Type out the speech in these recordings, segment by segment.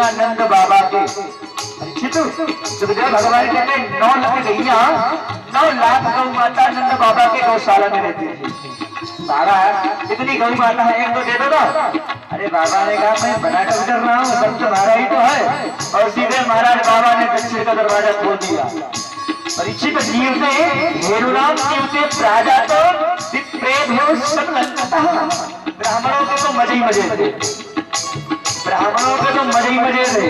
प्रज्ञानंद बाबा के सुखदेव भगवान कहते 9 लाख गैया 9 लाख गौ माता नंद बाबा के गौशाला में रहती थी। बाबा इतनी गौ माता है, एक तो दे दो ना। अरे बाबा ने कहा मैं बना कर कर रहा हूँ, सब तुम्हारा ही तो है। और सीधे महाराज बाबा ने दक्षिण का दरवाजा खोल दिया। परीक्षित जीवते हेरुराम जीवते प्राजा तो ब्राह्मणों के तो मजे ही मजे थे, ब्राह्मणों के तो मजे ही मजे थे।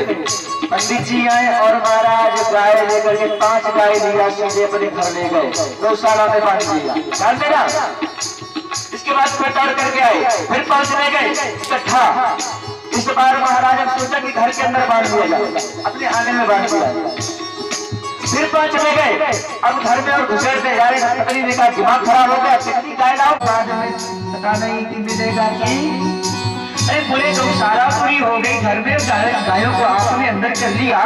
पंडित जी आए और महाराज गाय लेकर के 5 गाय लिया, सीधे अपने घर ले गए, गौशाला में बांध दिया। जानते ना, इसके बाद फिर तड़ करके आए, फिर 5 ले गए इकट्ठा। इस बार महाराज ने सोचा कि घर के अंदर बांध दिया जाए, अपने आंगन में बांध दिया। फिर 5 ले गए, अब घर में और घुसेड़ते जा रहे। पत्नी ने कहा दिमाग खराब हो गया, कितनी गाय लाओ, बाद में पता नहीं कि मिलेगा कि। अरे बोले गौशाला पूरी हो गई, घर में गायों को आपने अंदर कर लिया,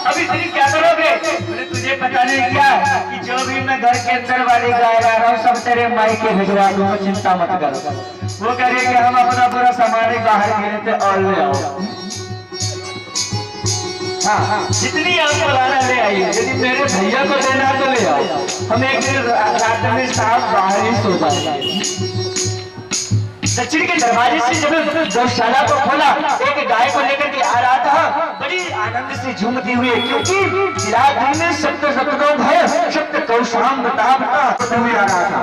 अब इतनी क्या करोगे? बोले तुझे पता नहीं क्या कि जो भी मैं घर के अंदर वाली गाय ला रहा हूँ सब तेरे माई के भिजवा दूंगा, चिंता मत कर। वो कह रहे कि हम अपना पूरा सामान बाहर गिरे थे और ले आओ। हाँ, जितनी आपको लाना ले आइए, यदि मेरे भैया को देना तो ले आओ। हम एक दिन रात में साहब बाहर ही सो जाएंगे। दक्षिण के दरवाजे से जब गौशाला को खोला, एक गाय को लेकर के आ रहा था, बड़ी आनंद से झूमती हुई, क्योंकि रात में सत्य सतलोक है, सत्य गौशाम बता बता हुए आ रहा था।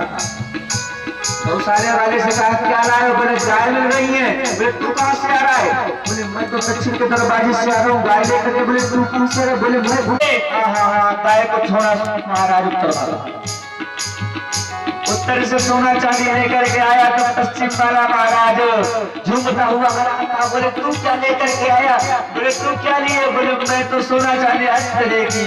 गौशाले वाले से कहा क्या ला रहे हो? बोले गाय मिल रही है। बोले तू कहाँ से आ रहा है? बोले मैं तो दक्षिण के दरवाजे से आ रहा हूँ गाय लेकर के। बोले तू कहाँ से आ रहा है? बोले मैं हाँ गाय को छोड़ा। महाराज उत्तर से सोना चांदी लेकर के आया तो पश्चिम वाला महाराज झूमता हुआ आ रहा था। बोले तू क्या लेकर के आया? बोले तू क्या लिए? बोले मैं तो सोना चांदी अष्टले की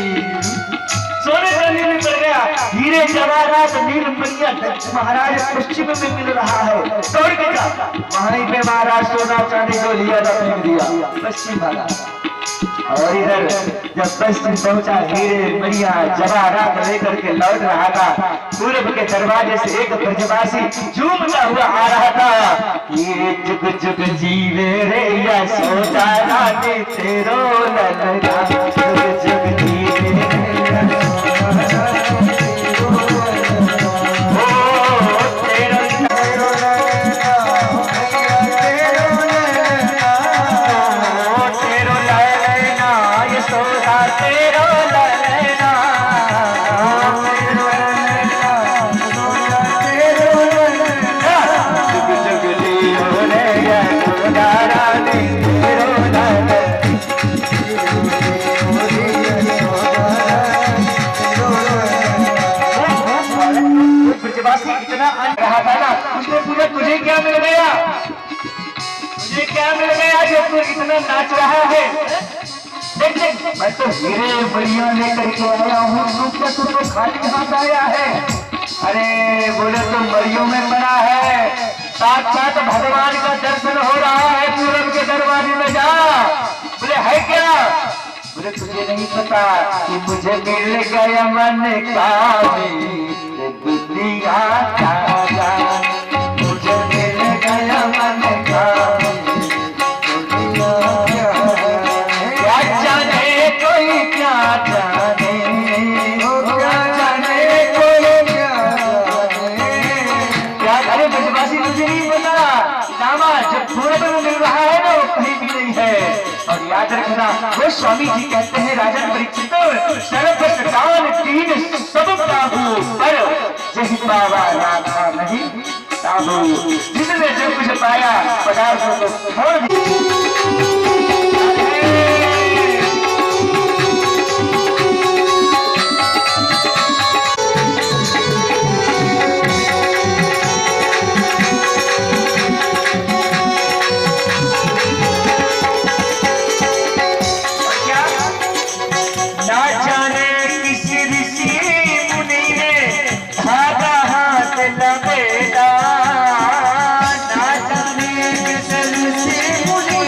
सोने चांदी में पड़ गया, हीरे जवाहरात नील मणियां महाराज पश्चिम में मिल रहा है। दौड़ के जा, वहीं पे महाराज सोना चांदी को लिया था, फेंक दिया पश्चिम वाला। और इधर जब पश्चिम पहुंचा, हीरे मणियां जवाहरात लेकर के लौट रहा था। पूर्व के दरवाजे से एक ब्रजवासी झूमता हुआ आ रहा था। ये जुग जुग जीवे रे यशोदा रानी तेरो ललना, जुग जुग जीवे तुझे क्या मिल गया? तुझे क्या मिल गया जो तू इतना नाच रहा है? देख देख, मैं तो हीरे मणियां लेकर के आया हूँ, तू क्या तू तो खाली हाथ आया है? अरे बोले तो मरियों में पड़ा है, साथ साथ भगवान का दर्शन हो रहा है। पूरब के दरवाजे में जा। बोले है क्या? बोले तुझे नहीं पता कि मुझे मिल गया मन का दुनिया का, मुझे मिल गया मन का क्या जाने कोई क्या जाने, क्या जाने कोई क्या जाने, क्या। अरे ब्रजवासी मुझे नहीं पता, नामा जब पूरब में मिल रहा है ना वो कहीं भी नहीं है। और याद रखना, वो स्वामी जी कहते हैं राजन परीक्षित, सर्व सदान तीन सब काबू पर जही बाबा राधा नहीं काबू। जिसने जो कुछ पाया पदार्थों को छोड़ दिया। ना जाने किस ऋषि मुनि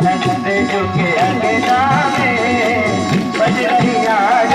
नंद जो के अंगना में बज रही आज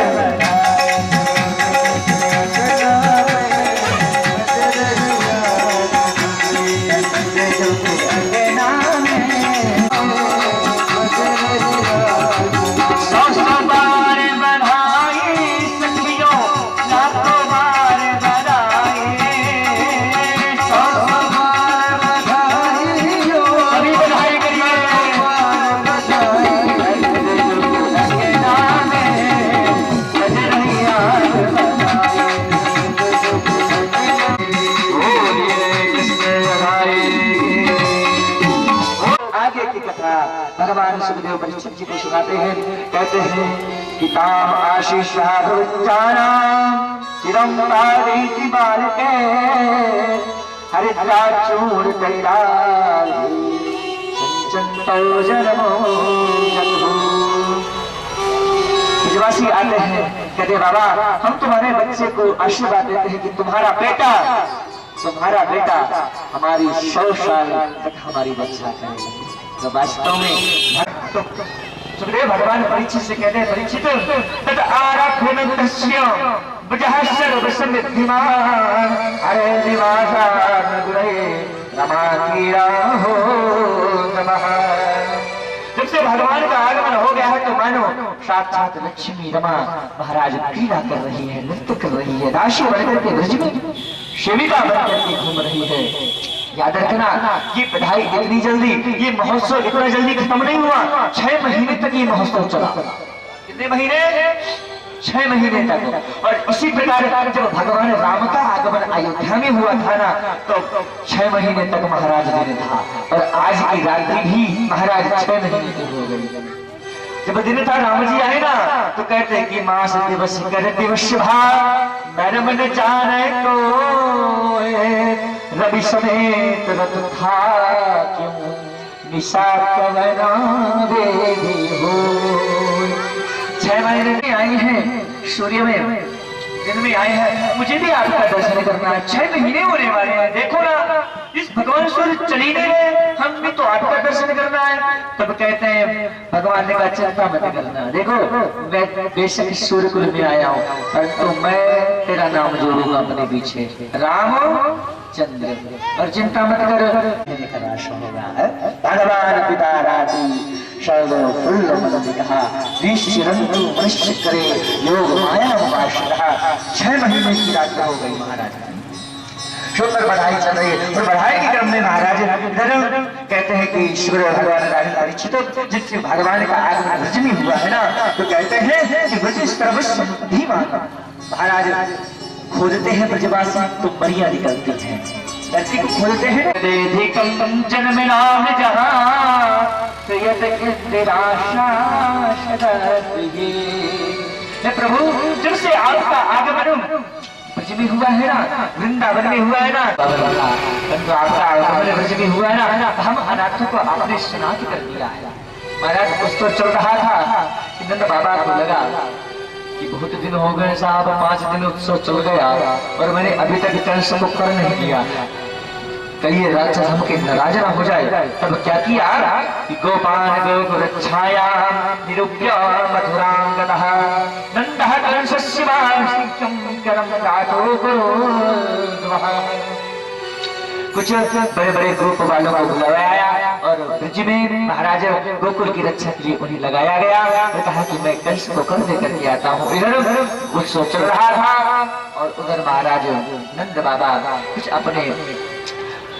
भगवान सुखदेव परीक्षित जी को सुनाते हैं। कहते हैं कि ताम आशीष चिरम पारी बालके हरिद्रा चूड़ कैलाल ब्रजवासी आते हैं, कहते बाबा हम तुम्हारे बच्चे को आशीर्वाद देते हैं कि तुम्हारा बेटा हमारी 100 साल तक हमारी रक्षा करेगा। तो वास्तव में सुखदेव भगवान परीक्षित से कहते हैं, परीक्षित तद आरभ्यनन्तस्य वजः सर्वसंविद्धिमान् अरे निवासान् गुणे रमाकीरा हो नमः। जब से भगवान का आगमन हो गया है तो मानो साक्षात लक्ष्मी रमा महाराज क्रीड़ा कर रही है, नृत्य कर रही है, राशि बनकर के ब्रज में सेविका बनकर के घूम रही है। याद रखना ये बधाई इतनी जल्दी, ये महोत्सव इतना जल्दी खत्म नहीं हुआ। 6 महीने तक ये महोत्सव चला। कितने महीने? 6 महीने तक। और इसी प्रकार जब भगवान राम का आगमन अयोध्या में हुआ था ना तो 6 महीने तक महाराज दिन था। और आज की रात्रि भी महाराज 6 महीने की हो गई। जब दिन था राम जी आए ना तो कहते कि मास दिवस कर दिवस भाग मैंने मन जाने को रवि समेत रत था क्यों निशा कवना देवी हो। 6 महीने में आए हैं, सूर्य में दिन में आए हैं, मुझे भी आपका दर्शन करना है। 6 महीने होने वाले हैं, देखो ना इस भगवान सूर्य चली नहीं रहे, हम भी तो आपका दर्शन करना है। तब कहते हैं भगवान ने कहा चिंता मत करना, देखो मैं बेशक सूर्य कुल में आया हूँ परंतु मैं तेरा नाम जोड़ूंगा अपने पीछे राम चंद्र, और चिंता मत कर राशि होगा। भगवान पिता राजी सर्व फुल्ल मदतिकहा निश्चिरंतु मनुष्य करे योग माया वाशः। 6 महीने की रात हो गई महाराज, सुंदर बढ़ाई चल रही है। और बढ़ाई के क्रम में महाराज कहते हैं कि ईश्वर भगवान परीक्षित जिससे भगवान का आगमन ब्रज में हुआ है ना तो कहते हैं कि ब्रज सर्वस्वधीमान। महाराज खोजते हैं ब्रजवासी तो बढ़िया निकलती है, धरती को खोजते हैं। जन्म नाम जहाँ प्रभु जब से आपका आगमन ब्रज में हुआ है ना, वृंदावन में हुआ है ना, परंतु आपका आगमन ब्रज में हुआ है ना, हम अनाथों को आपने स्नात कर दिया है। महाराज उत्सव चल रहा था कि नंद बाबा को लगा कि बहुत दिन हो गए साहब, 5 दिन उत्सव चल गया और मैंने अभी तक कंस को कर नहीं दिया, कहिए राक्षस हमके नाराज ना हो जाए। तब क्या किया कि गोपान गोकुलच्छाया निरूप्य मथुरां गतः नंदः कंसस्य वासिकं करं गातो गुरुद्वः। कुछ बड़े बड़े ग्रुप वालों को बुलाया और ब्रज में महाराज गोकुल की रक्षा के लिए उन्हें लगाया गया और कहा कि मैं कंस को कर दे करके आता हूँ। इधर उत्सव चल रहा था और उधर महाराज नंद बाबा कुछ अपने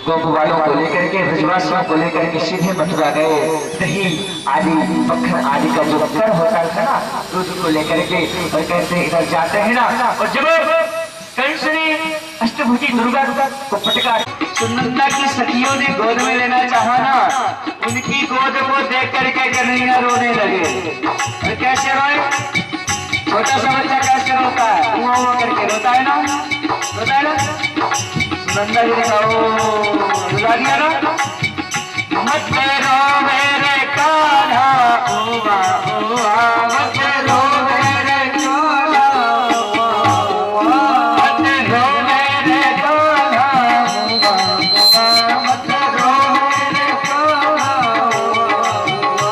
गोप वालों को लेकर के ब्रजवासियों को लेकर के सीधे मथुरा गए। दही आदि मक्खन आदि का जो कर होता था ना दूध को लेकर के और कहते इधर जाते हैं ना। और जब कंस ने अष्टभुजी दुर्गा को पटका, सुनंदा की सखियों ने गोद में लेना चाहा ना, उनकी गोद को देख करके कन्हैया रोने लगे। तो कैसे रोए? छोटा सा बच्चा कैसे रोता है? हुआ करके रोता है ना, रोता है ना। सुनंदा जी ने कहा रुला दिया ना, मत रो मेरे कान्हा ओवा ओवा, मत रो मेरे कान्हा ओवा, मत रो मेरे कान्हा ओवा ओवा, मत रो मेरे कान्हा ओवा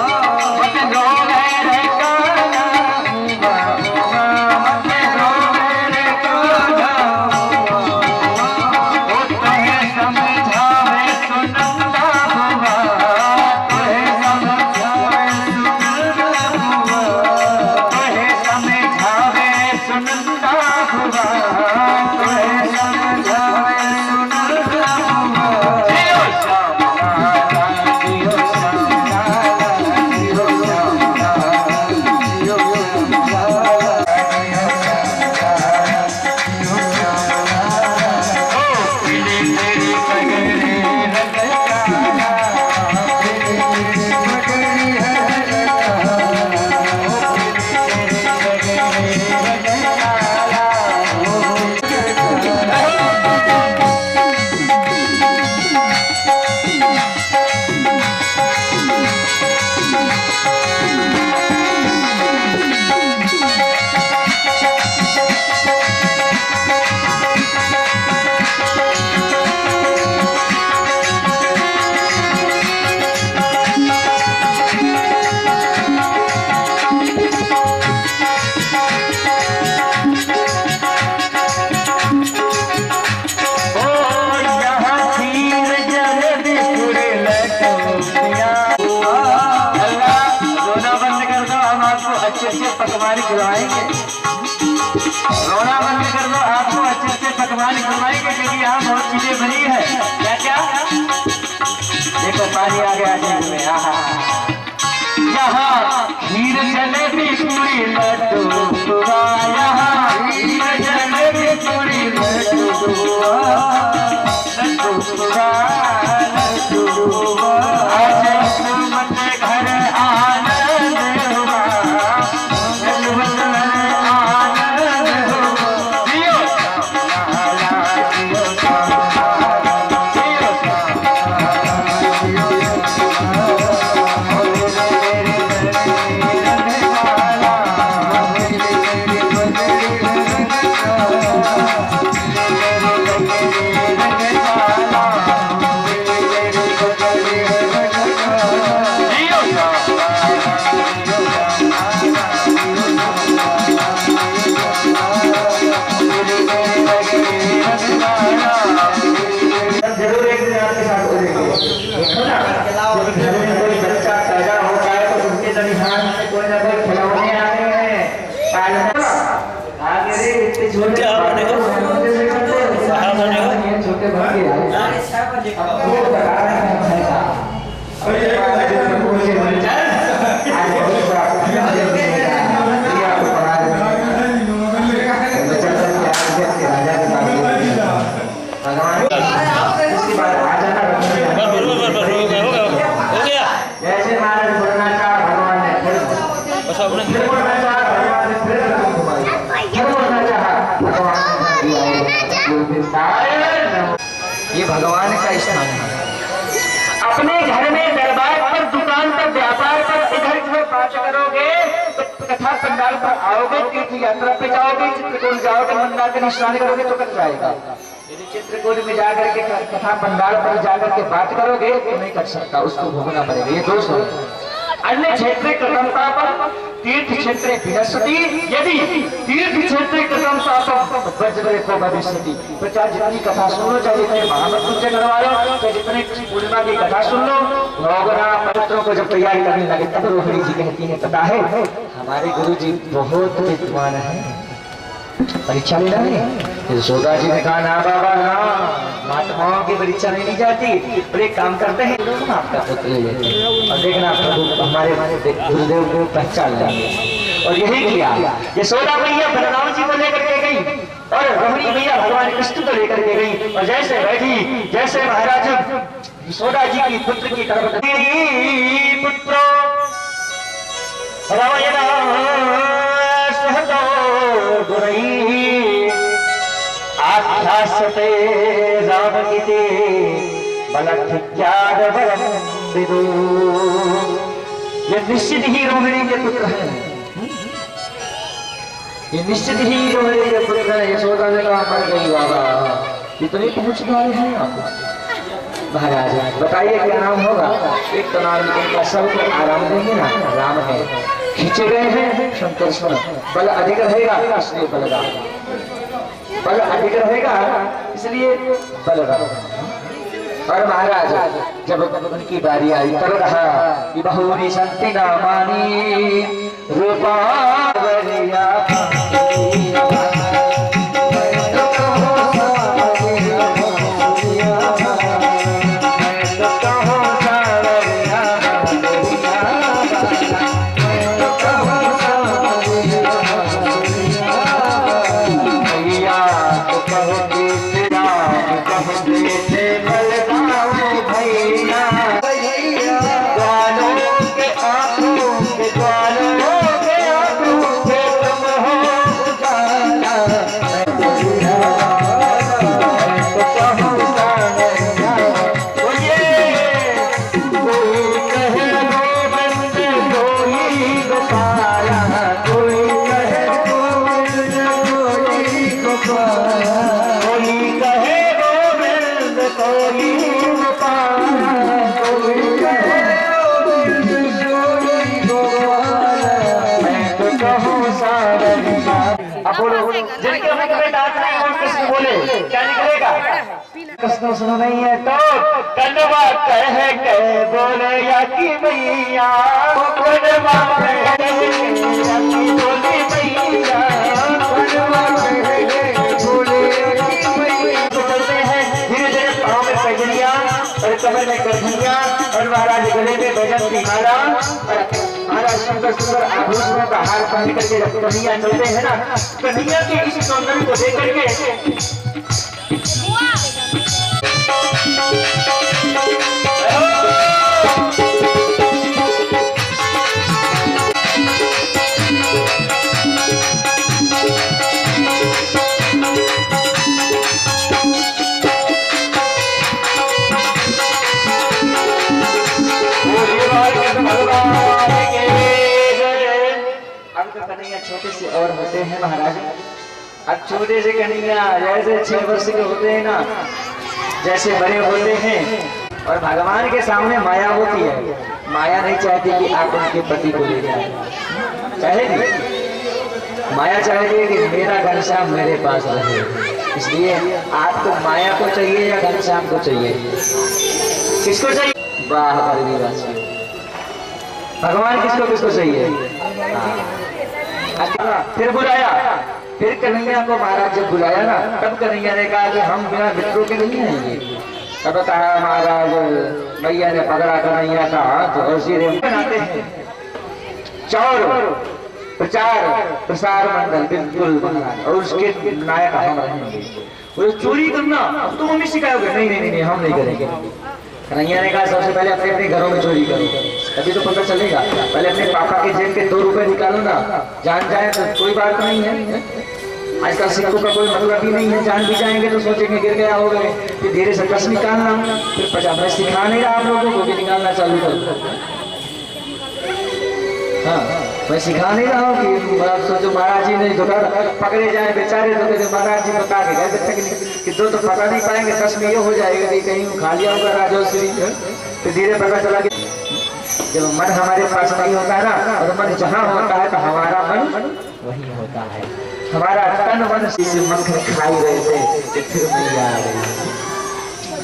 रोना बंद कर दो, आपको अच्छे से पकवान खिलवाएंगे क्योंकि यहाँ बहुत चीजें बनी है। क्या क्या देखो पानी आ गया जीभ में। यहाँ खीर जलेबी पूरी लड्डू, यहाँ खीर जलेबी पूरी लड्डू, आज मत घर आनंद हुआ, ये भगवान का स्थान है। अपने घर में, दरबार पर, दुकान पर, व्यापार पर इधर उधर बात करोगे तो कथा पंडाल पर आओगे, तीर्थ यात्रा पे जाओगे, चित्रकूट जाओगे, मंदाकिनी स्नान करोगे तो कट जाएगा। यदि चित्रकूट में जाकर के कथा पंडाल पर जाकर के बात करोगे तो नहीं कर सकता, उसको भोगना पड़ेगा। ये दोष है। अन्य क्षेत्र कृतम पापम तीर्थ क्षेत्र विनश्यति, यदि तीर्थ क्षेत्र कृतम पापम वज्र को भविष्यति। प्रचार जितनी कथा सुनो, चाहे जितने महामृत्युंजय करवा लो, चाहे जितने पूर्णिमा की कथा सुन लो, भगवान पवित्रों को जब तैयारी करने लगे तब रोहिणी जी कहती है, पता है हमारे गुरु जी बहुत विद्वान है, परीक्षा लेना है। यशोदा जी ने कहा ना बाबा ना, महात्माओं की परीक्षा नहीं ली जाती, पर एक काम करते हैं हम आपका पुत्र ले लेते हैं और देखना प्रभु हमारे गुरुदेव को पहचान लेंगे। और यही किया। यशोदा मैया बलराम जी को लेकर के गई और रोहिणी मैया भगवान कृष्ण को लेकर के गई और जैसे बैठी, जैसे महाराज यशोदा जी की पुत्र की तरफ पुत्रो आख्यासते रामगीते बलख्यात बलम विदु। ये निश्चित ही रोहिणी के पुत्र हैं, ये निश्चित ही रोहिणी के पुत्र हैं। यशोदा ने कहा मर गई बाबा, कितने पहुंचदार हैं आप महाराज, बताइए क्या नाम होगा। एक तो नाम का सबको आराम देंगे ना, राम है, खींचे गए हैं शंकर, बल अधिक रहेगा इसलिए बलराम, बल अधिक रहेगा इसलिए बलराम। और महाराज जब उनकी बारी आई कर रहा कि बहुरी संति नामानी रूपा कृष्ण सुनो नहीं है तो कनवा कह के बोले या की मैया, कनवा कह के बोले मैया, कमर में कन्हैया और महाराज गले में भजन की माला और महाराज सुंदर सुंदर आभूषणों का हार पहन करके जब कन्हैया चलते हैं ना, कन्हैया के इस सौंदर्य को देख करके कन्हैया छोटे से और होते हैं महाराज। अब छोटे से कन्हैया जैसे 6 वर्ष के होते हैं ना, जैसे बड़े होते हैं और भगवान के सामने माया होती है। माया नहीं चाहती कि आप उनके पति को ले जाए, चाहेगी माया चाहती है कि मेरा घनश्याम मेरे पास रहे। इसलिए आपको माया को चाहिए या घनश्याम को चाहिए? किसको चाहिए? वाह भगवान किसको किसको चाहिए? फिर बुलाया, फिर कन्हैया को महाराज जब बुलाया ना, तब कन्हैया ने कहा कि हम बिना मित्रों के नहीं आएंगे। तब कहा महाराज भैया ने पकड़ा कन्हैया का हाथ और सिरे बनाते हैं चौर प्रचार प्रसार मंडल बिल्कुल महाराज, और उसके नायक हम रहेंगे। वो चोरी करना अब तो हमें सिखाओगे? नहीं नहीं नहीं हम नहीं करेंगे। कन्हैया ने कहा सबसे पहले अपने अपने घरों में चोरी करो, तभी तो पता चलेगा। पहले अपने पापा के जेब के 2 रुपए निकालो ना, जान जाए तो कोई बात नहीं है। आजकल सिक्कों का कोई मतलब ही नहीं है, जान भी जाएंगे तो सोचेंगे गिर गया हो गए। फिर धीरे से 10 निकालना, फिर 50। मैं सिखा नहीं रहा आप लोगों को कि निकालना चालू करो। हाँ मैं सिखा नहीं रहा हूँ कि सोचो महाराज जी ने धोखा पकड़े जाए बेचारे, तो कहते महाराज जी बता के गए कि 2 तो पकड़ नहीं पाएंगे, 10 में ये हो जाएगा कि कहीं खा लिया होगा राजोश्री। तो धीरे पता चला कि जब मन हमारे पास नहीं होता है ना, और मन जहाँ होता है तो हमारा मन वही होता है। हमारा तन मन से मक्खन खाई रहे थे, फिर मैया आ गई।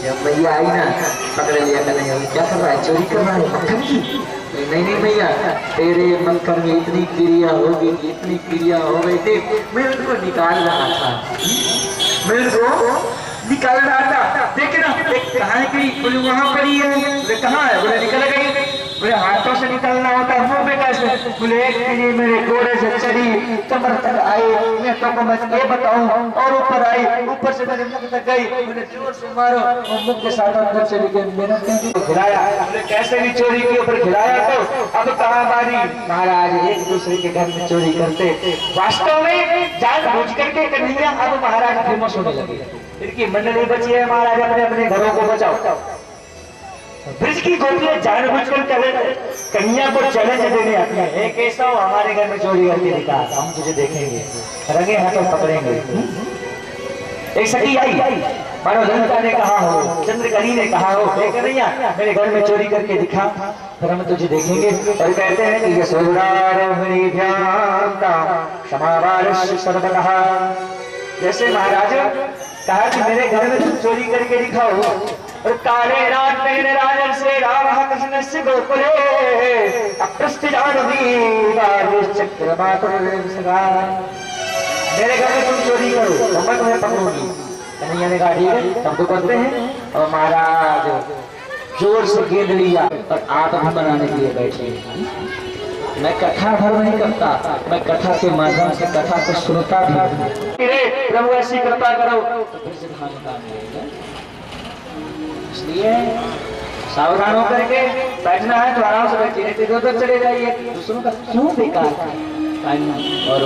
जब मैया आई ना, पकड़ लिया कन्हैया, क्या कर रहा है? चोरी कर रहा है मक्खन की? नहीं नहीं भैया, तेरे मक्खन में इतनी क्रिया होगी, इतनी क्रिया हो गई थी, मैं उनको निकाल रहा था, मैं उनको निकाल रहा था। देखना कहाँ गई? बोले वहां पर ही है। बोले कहाँ है? बोले निकल गई। बोले हाथों से निकलना होता है, मुंह पे कैसे? बोले एक दिन मेरे घोड़े से चढ़ी, कमर तक आई, मैं तो मैं ये बताऊं, और ऊपर आई, ऊपर से मेरे मुख तक गई। बोले जोर से मारो, और मुख के साथ अंदर चली गई। मैंने खिलाया, बोले कैसे भी चोरी के ऊपर खिलाया। तो अब कहाँ बारी? महाराज एक दूसरे के घर में चोरी करते, वास्तव में जानबूझ करके कन्हैया अब महाराज फेमस होने लगे। इनकी मंडली बची है, महाराज अपने अपने घरों को बचाओ। ब्रिज की गोपियां जानबूझकर कन्हैया को चैलेंज देने आती है, एक ऐसा हो हमारे घर में चोरी करके दिखा, हम तुझे देखेंगे, रंगे हाथों पकड़ेंगे। एक सखी आई, मानो लंका ने कहा हो, चंद्रकली ने कहा हो, कन्हैया मेरे घर में चोरी करके दिखा, फिर हम तुझे देखेंगे। और कहते हैं कि जैसे महाराज कहा कि मेरे घर में तुम चोरी करके दिखाओ, और काले रात पहने राजन से राम कृष्ण से गोकुले अप्रस्थ जानवी मेरे घर में तुम चोरी करो तो मैं तुम्हें पकड़ूंगी। कन्हैया ने कहा ठीक है, तब तो करते हैं। और महाराज जोर से गेंद लिया और आप भी बनाने के लिए बैठे। मैं कथा भर नहीं करता, मैं कथा के माध्यम से कथा को सुनता भी। प्रभु ऐसी कृपा करो, इसलिए सावधान होकर के बैठना है तो आराम से बैठिए, इधर चले जाइए, दूसरों का क्यों बेकार और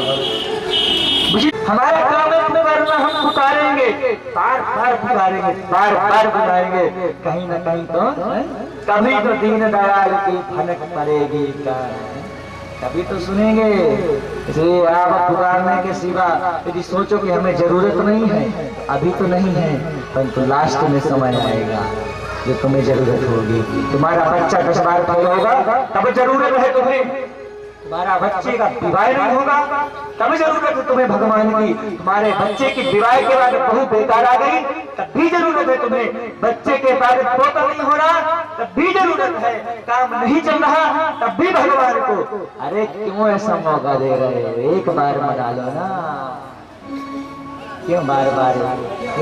हमारे काम में वरना हम पुकारेंगे, बार बार पुकारेंगे, बार बार बुलाएंगे, कहीं ना कहीं तो कभी तो दीन दयाल की भनक पड़ेगी, कभी तो सुनेंगे। इसलिए आप पुकारने के सिवा यदि सोचो कि हमें जरूरत नहीं है, अभी तो नहीं है, परंतु लास्ट में समय आएगा जो तुम्हें जरूरत होगी। तुम्हारा बच्चा 10 बार फेल होगा तब जरूरत है तुम्हें, तुम्हारा बच्चे का विवाह नहीं होगा तब जरूरत है तुम्हें भगवान की, तुम्हारे बच्चे की विवाह के बाद बहू बेकार आ गई तब भी जरूरत है तुम्हें, बच्चे के बाद पोता नहीं हो रहा तब भी जरूरत है, काम नहीं चल रहा तब भी भगवान को अरे क्यों ऐसा मौका दे रहे हो, एक बार मना लो ना, क्यों बार बार?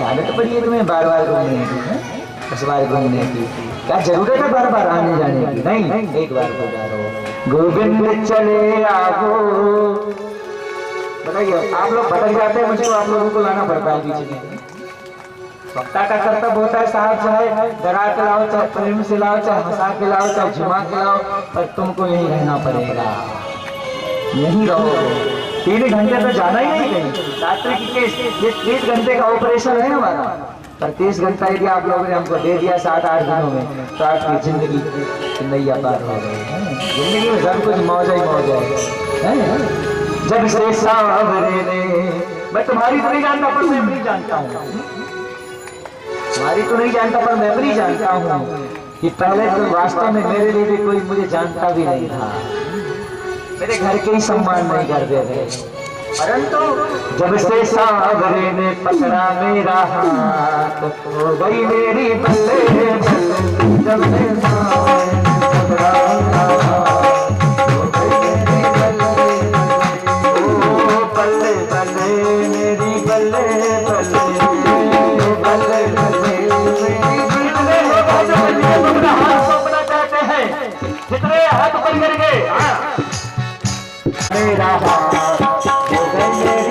आदत पड़ी है तुम्हें बार बार घूमने की, 10 बार घूमने की। क्या जरूरत है बार बार आने जाने की? नहीं, एक बार बोला रहो गोविंद चले आओ। बताइए आप लोग भटक जाते हैं, मुझे आप लोगों को लाना पड़ता है बीच में। वक्ता का कर्तव्य होता है साहब, चाहे डरा के लाओ, चाहे प्रेम से लाओ, चाहे हंसा के लाओ, चाहे झुमा के लाओ, पर तुमको यहीं रहना पड़ेगा, यहीं रहोगे। 3 घंटे तो जाना ही नहीं कहीं। रात्रि की ये 30 घंटे का ऑपरेशन है हमारा, पर 30 घंटा यदि आप लोगों ने हमको दे दिया 7-8 दिनों में, तो आपकी जिंदगी नैया पार हो गई। जिंदगी में सब कुछ मौज ही मौज है। जब से सांवरे ने, मैं तुम्हारी तो नहीं जानता पर मैं अपनी जानता हूँ, तुम्हारी तो नहीं जानता पर मैं अपनी जानता हूँ कि पहले तो वास्तव में मेरे लिए भी कोई मुझे जानता भी नहीं था, मेरे घर के ही सम्मान नहीं करते थे। परंतु जब से सांवरे ने पकड़ा मेरा हाथ, हो गई मेरी बल्ले बल्ले। जब से सांवरे ने पकड़ा मेरा हाथ, हो गई मेरी बल्ले बल्ले बल्ले, मेरी बल्ले बल्ले बल्ले बल्ले मेरी बल्ले। हाथ सौंपना चाहते हैं, कितने हाथ ऊपर करके मेरा हाथ, हो गई मेरी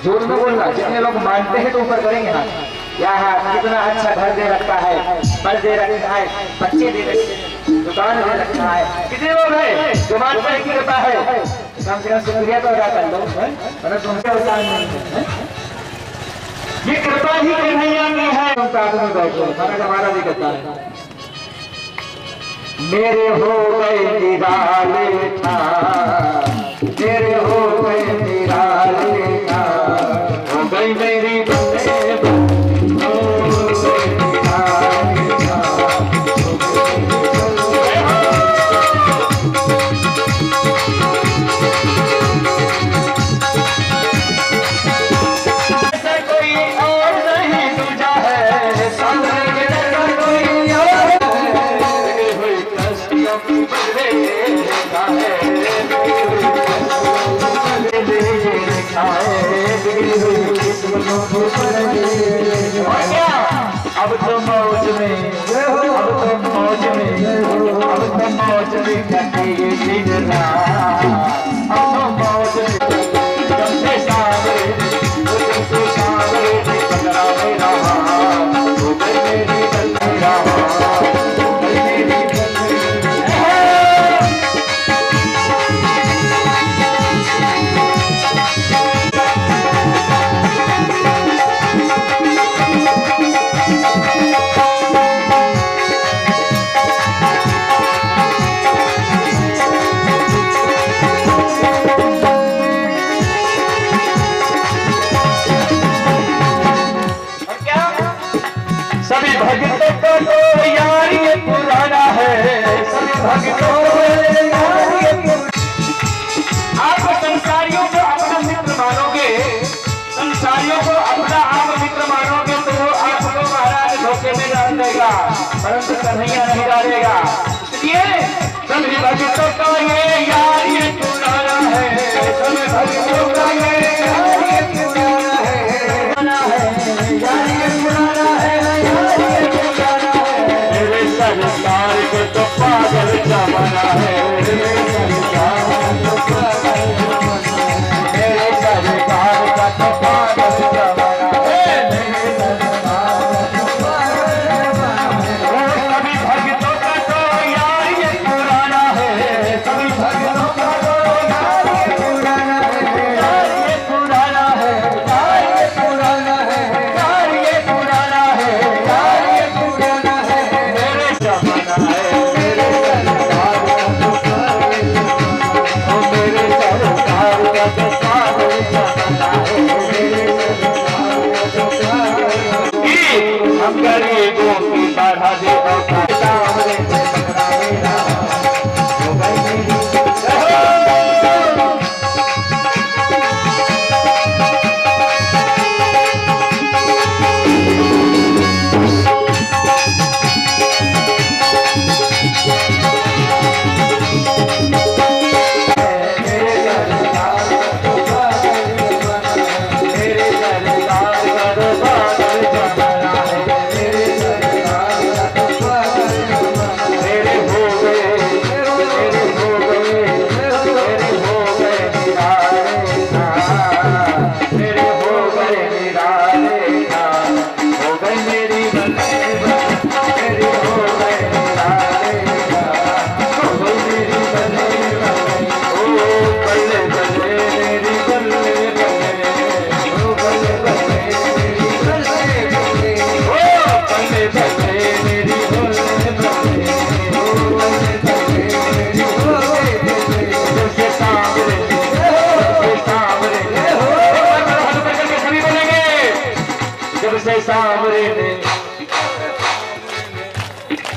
जोर में बोलना। जितने लोग मानते हैं तो ऊपर करेंगे ना। यहाँ कितना अच्छा घर दे रखा है, बल दे रखा है, बच्चे दे रखे हैं, दुकान दे रखा है। कितने लोग हैं जो मानते हैं कि कृपा है? कम से कम शुक्रिया तो अदा कर लो, वरना तुमसे उदान नहीं है। ये कृपा ही कन्हैया की है। हमारा भी कहता है मेरे हो गए निराले था, मेरे हो गए निराले था, हो गई मेरी बल्ले बल्ले, हो गई निराले था, ऐसा कोई और नहीं दूजा है, सामने कोई और अब तो मौज में, अब तो मौज में, अब तो मौज में कटेगी दिन रात। अब तो मौज में जब से सावरे, जब से सावरे ने पकड़ा मेरा हाथ, हो गई मेरी बल्ले हाथ, हो गई मेरी भगतों को तो यार ये पुराना है, सभी भगतों को यार ये पुराना। आप संसारियों को अपना मित्र मानोगे, संसारियों को अपना आप मित्र मानोगे तो वो आपको महाराज धोखे में डाल देगा, परंतु कन्हैया नहीं डालेगा। इसलिए सभी भगतों का ये यार ये पुराना है, सभी भगतों का ये यार ये पुराना है, यार ये पुराना है। सरकार को तो पागल जमाना अरे सामने से पकड़ा मेरा हो गई मेरी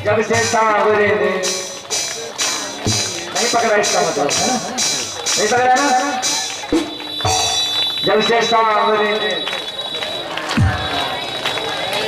जब से सांवरे ने नहीं पकड़ा इसका मतलब है ना नहीं पकड़ा ना जब से सांवरे ने